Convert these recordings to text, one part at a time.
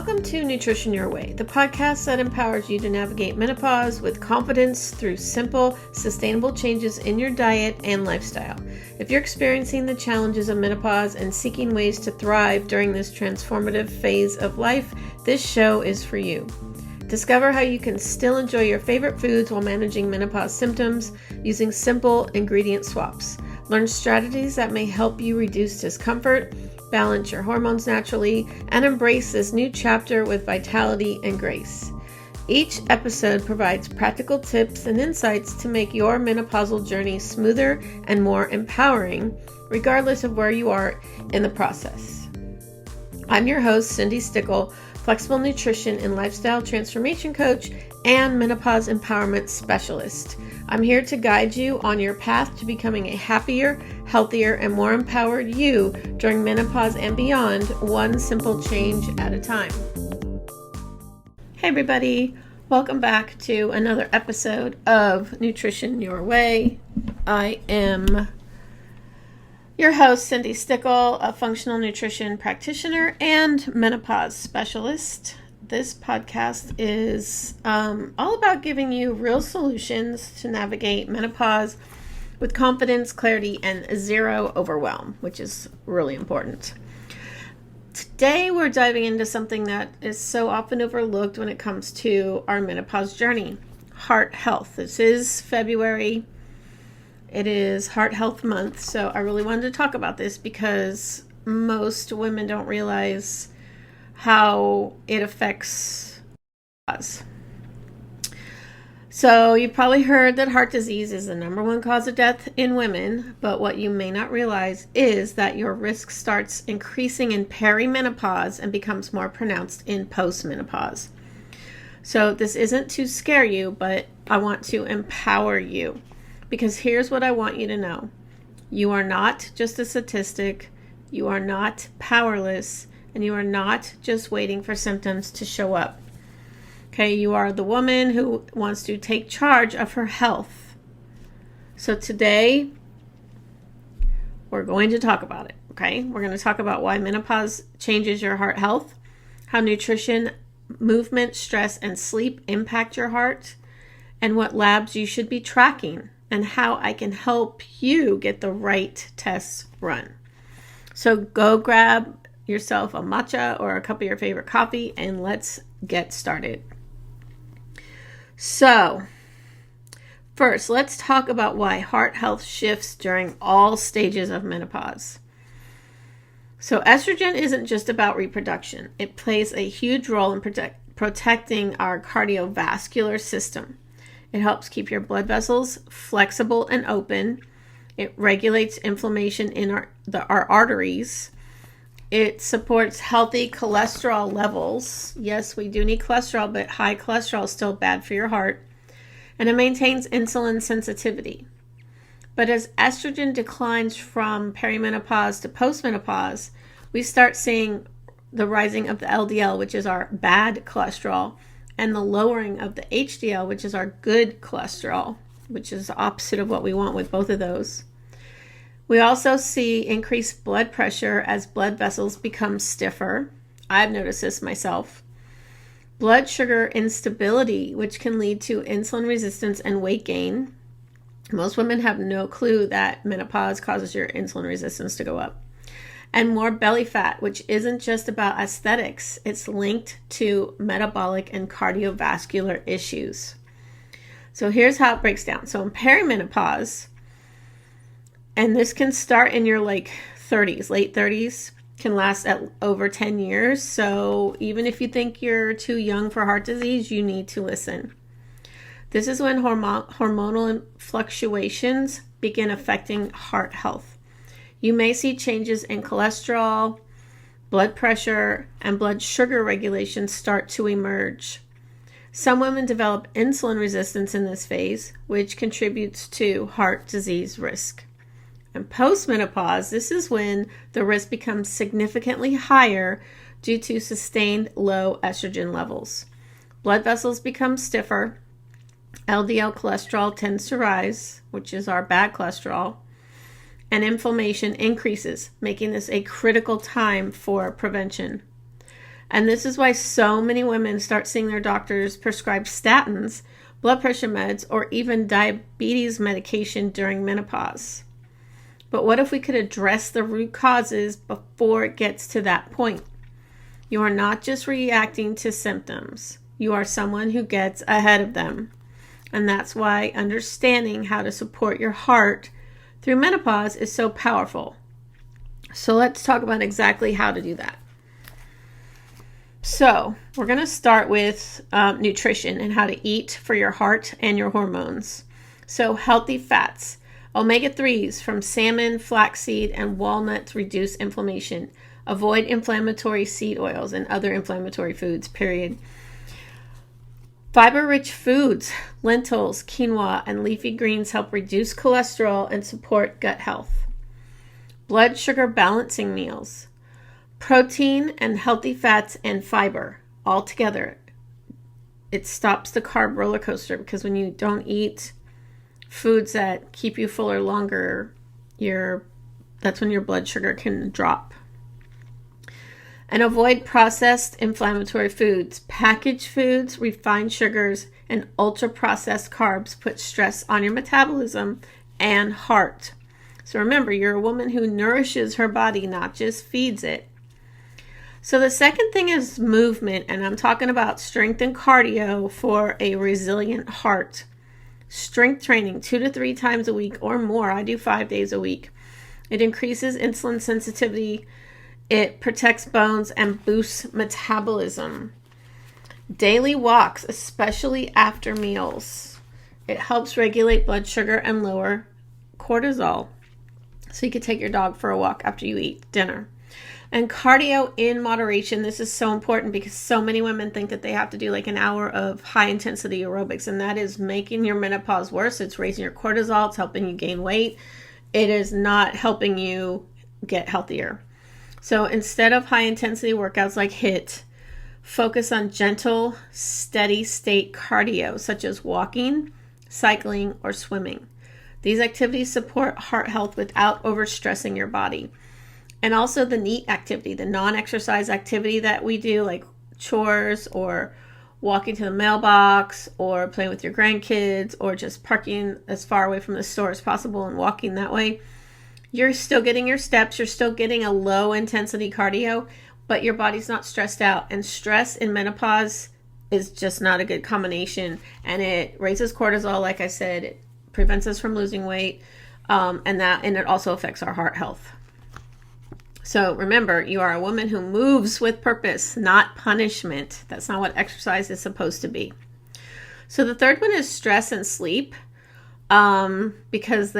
Welcome to Nutrition Your Way, the podcast that empowers you to navigate menopause with confidence through simple, sustainable changes in your diet and lifestyle. If you're experiencing the challenges of menopause and seeking ways to thrive during this transformative phase of life, this show is for you. Discover how you can still enjoy your favorite foods while managing menopause symptoms using simple ingredient swaps. Learn strategies that may help you reduce discomfort, balance your hormones naturally, and embrace this new chapter with vitality and grace. Each episode provides practical tips and insights to make your menopausal journey smoother and more empowering, regardless of where you are in the process. I'm your host, Cindi, flexible nutrition and lifestyle transformation coach and menopause empowerment specialist. I'm here to guide you on your path to becoming a happier, healthier, and more empowered you during menopause and beyond, one simple change at a time. Hey everybody, welcome back to another episode of Nutrition Your Way. I am your host, Cindi, a functional nutrition practitioner and menopause specialist. This podcast is all about giving you real solutions to navigate menopause with confidence, clarity, and zero overwhelm, which is really important. Today, we're diving into something that is so often overlooked when it comes to our menopause journey, heart health. This is February. It is Heart Health Month, so I really wanted to talk about this because most women don't realize how it affects us. So you've probably heard that heart disease is the number one cause of death in women, but what you may not realize is that your risk starts increasing in perimenopause and becomes more pronounced in postmenopause. So this isn't to scare you, but I want to empower you, because here's what I want you to know. You are not just a statistic. You are not powerless. And you are not just waiting for symptoms to show up. Okay, you are the woman who wants to take charge of her health. So today, we're going to talk about it. Okay, we're going to talk about why menopause changes your heart health, how nutrition, movement, stress, and sleep impact your heart, and what labs you should be tracking, and how I can help you get the right tests run. So go grab yourself a matcha or a cup of your favorite coffee and let's get started. So, first, let's talk about why heart health shifts during all stages of menopause. So, estrogen isn't just about reproduction. It plays a huge role in protecting our cardiovascular system. It helps keep your blood vessels flexible and open. It regulates inflammation in our arteries. It supports healthy cholesterol levels. Yes, we do need cholesterol, but high cholesterol is still bad for your heart. And it maintains insulin sensitivity. But as estrogen declines from perimenopause to postmenopause, we start seeing the rising of the LDL, which is our bad cholesterol, and the lowering of the HDL, which is our good cholesterol, which is the opposite of what we want with both of those. We also see increased blood pressure as blood vessels become stiffer. I've noticed this myself. Blood sugar instability, which can lead to insulin resistance and weight gain. Most women have no clue that menopause causes your insulin resistance to go up. And more belly fat, which isn't just about aesthetics. It's linked to metabolic and cardiovascular issues. So here's how it breaks down. So in perimenopause, and this can start in your late 30s, can last at over 10 years. So even if you think you're too young for heart disease, you need to listen. This is when hormonal fluctuations begin affecting heart health. You may see changes in cholesterol, blood pressure, and blood sugar regulation start to emerge. Some women develop insulin resistance in this phase, which contributes to heart disease risk. And postmenopause, this is when the risk becomes significantly higher due to sustained low estrogen levels. Blood vessels become stiffer. LDL cholesterol tends to rise, which is our bad cholesterol, and inflammation increases, making this a critical time for prevention. And this is why so many women start seeing their doctors prescribe statins, blood pressure meds, or even diabetes medication during menopause. But what if we could address the root causes before it gets to that point? You are not just reacting to symptoms. You are someone who gets ahead of them. And that's why understanding how to support your heart through menopause is so powerful. So let's talk about exactly how to do that. So we're going to start with nutrition and how to eat for your heart and your hormones. So healthy fats. Omega-3s from salmon, flaxseed, and walnuts reduce inflammation. Avoid inflammatory seed oils and other inflammatory foods, period. Fiber-rich foods, lentils, quinoa, and leafy greens help reduce cholesterol and support gut health. Blood sugar balancing meals. Protein and healthy fats and fiber all together. It stops the carb roller coaster, because when you don't eat foods that keep you fuller longer, that's when your blood sugar can drop. And avoid processed inflammatory foods. Packaged foods, refined sugars, and ultra-processed carbs put stress on your metabolism and heart. So remember, you're a woman who nourishes her body, not just feeds it. So the second thing is movement, and I'm talking about strength and cardio for a resilient heart. Strength training 2 to 3 times a week or more. I do 5 days a week. It increases insulin sensitivity. It protects bones and boosts metabolism. Daily walks, especially after meals. It helps regulate blood sugar and lower cortisol. So you could take your dog for a walk after you eat dinner. And cardio in moderation. This is so important because so many women think that they have to do like an hour of high intensity aerobics, and that is making your menopause worse. It's raising your cortisol. It's helping you gain weight. It is not helping you get healthier. So instead of high intensity workouts like HIIT, focus on gentle, steady state cardio, such as walking, cycling, or swimming. These activities support heart health without overstressing your body. And also the NEAT activity, the non-exercise activity that we do, like chores or walking to the mailbox or playing with your grandkids or just parking as far away from the store as possible and walking that way. You're still getting your steps. You're still getting a low intensity cardio, but your body's not stressed out. And stress in menopause is just not a good combination. And it raises cortisol, like I said. It prevents us from losing weight. And it also affects our heart health. So remember, you are a woman who moves with purpose, not punishment. That's not what exercise is supposed to be. So the third one is stress and sleep, because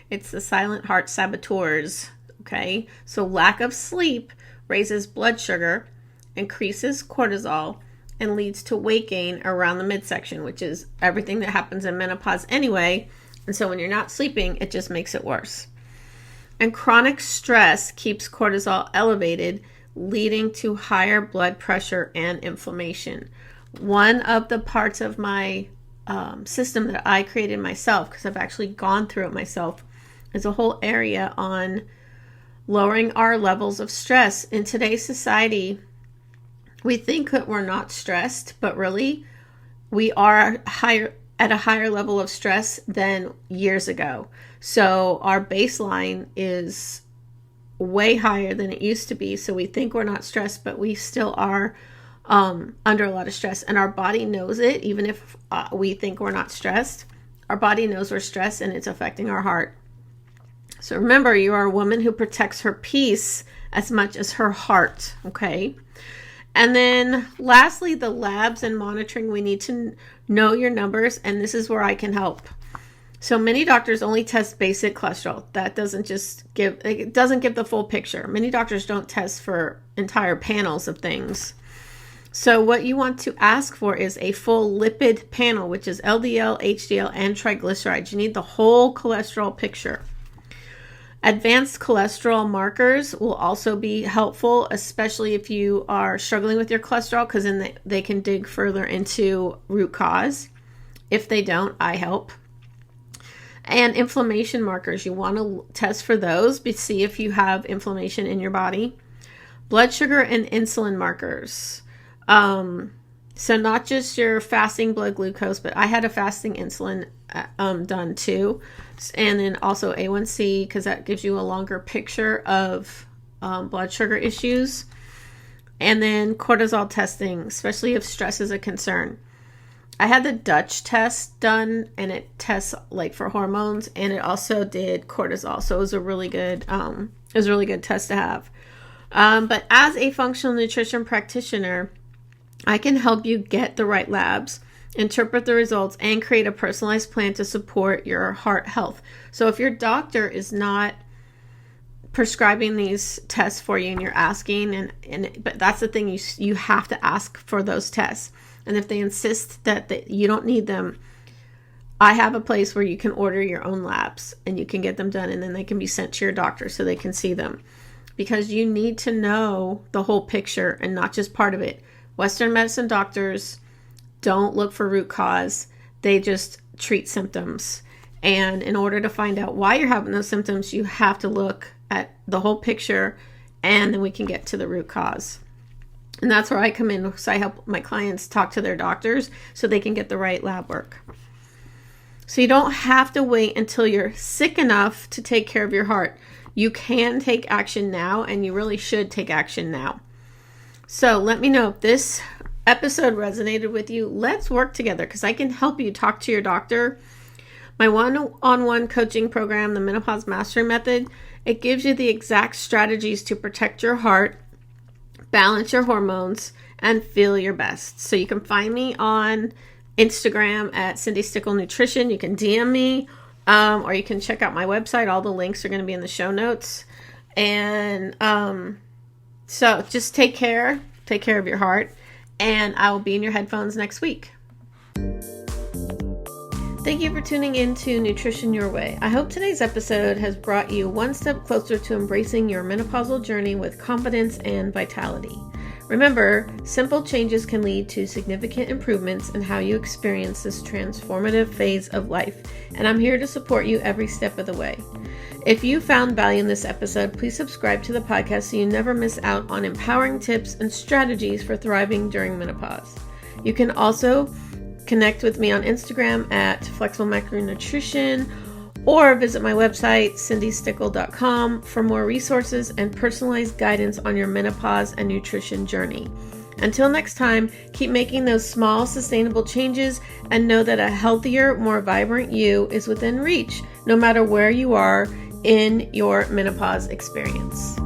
it's the silent heart saboteurs, okay? So lack of sleep raises blood sugar, increases cortisol, and leads to weight gain around the midsection, which is everything that happens in menopause anyway. And so when you're not sleeping, it just makes it worse. And chronic stress keeps cortisol elevated, leading to higher blood pressure and inflammation. One of the parts of my system that I created myself, because I've actually gone through it myself, is a whole area on lowering our levels of stress. In today's society, we think that we're not stressed, but really we are at a higher level of stress than years ago. So our baseline is way higher than it used to be. So we think we're not stressed, but we still are under a lot of stress. And our body knows it. Even if we think we're not stressed, our body knows we're stressed and it's affecting our heart. So remember, you are a woman who protects her peace as much as her heart, okay? And then lastly, the labs and monitoring. We need to know your numbers, and this is where I can help. So many doctors only test basic cholesterol. That doesn't give the full picture. Many doctors don't test for entire panels of things. So what you want to ask for is a full lipid panel, which is LDL, HDL, and triglycerides. You need the whole cholesterol picture. Advanced cholesterol markers will also be helpful, especially if you are struggling with your cholesterol, because then they can dig further into root cause. If they don't, I help. And inflammation markers, you want to test for those, but see if you have inflammation in your body. Blood sugar and insulin markers. So not just your fasting blood glucose, but I had a fasting insulin done too. And then also A1C, because that gives you a longer picture of blood sugar issues. And then cortisol testing, especially if stress is a concern. I had the Dutch test done, and it tests like for hormones, and it also did cortisol. So it was a really good test to have. But as a functional nutrition practitioner, I can help you get the right labs, interpret the results, and create a personalized plan to support your heart health. So if your doctor is not prescribing these tests for you and you're asking, but that's the thing, you have to ask for those tests. And if they insist that you don't need them, I have a place where you can order your own labs and you can get them done, and then they can be sent to your doctor so they can see them. Because you need to know the whole picture and not just part of it. Western medicine doctors don't look for root cause. They just treat symptoms. And in order to find out why you're having those symptoms, you have to look at the whole picture, and then we can get to the root cause. And that's where I come in, because I help my clients talk to their doctors so they can get the right lab work. So you don't have to wait until you're sick enough to take care of your heart. You can take action now, and you really should take action now. So let me know if this episode resonated with you. Let's work together, because I can help you talk to your doctor. My one-on-one coaching program, the Menopause Mastery Method, it gives you the exact strategies to protect your heart, balance your hormones, and feel your best. So you can find me on Instagram at Cindi Stickle Nutrition. You can DM me, or you can check out my website. All the links are going to be in the show notes. And so just take care of your heart, and I will be in your headphones next week. Thank you for tuning in to Nutrition Your Way. I hope today's episode has brought you one step closer to embracing your menopausal journey with confidence and vitality. Remember, simple changes can lead to significant improvements in how you experience this transformative phase of life, and I'm here to support you every step of the way. If you found value in this episode, please subscribe to the podcast so you never miss out on empowering tips and strategies for thriving during menopause. You can also connect with me on Instagram at Flexible Macronutrition, or visit my website, cindystickle.com, for more resources and personalized guidance on your menopause and nutrition journey. Until next time, keep making those small, sustainable changes, and know that a healthier, more vibrant you is within reach, no matter where you are in your menopause experience.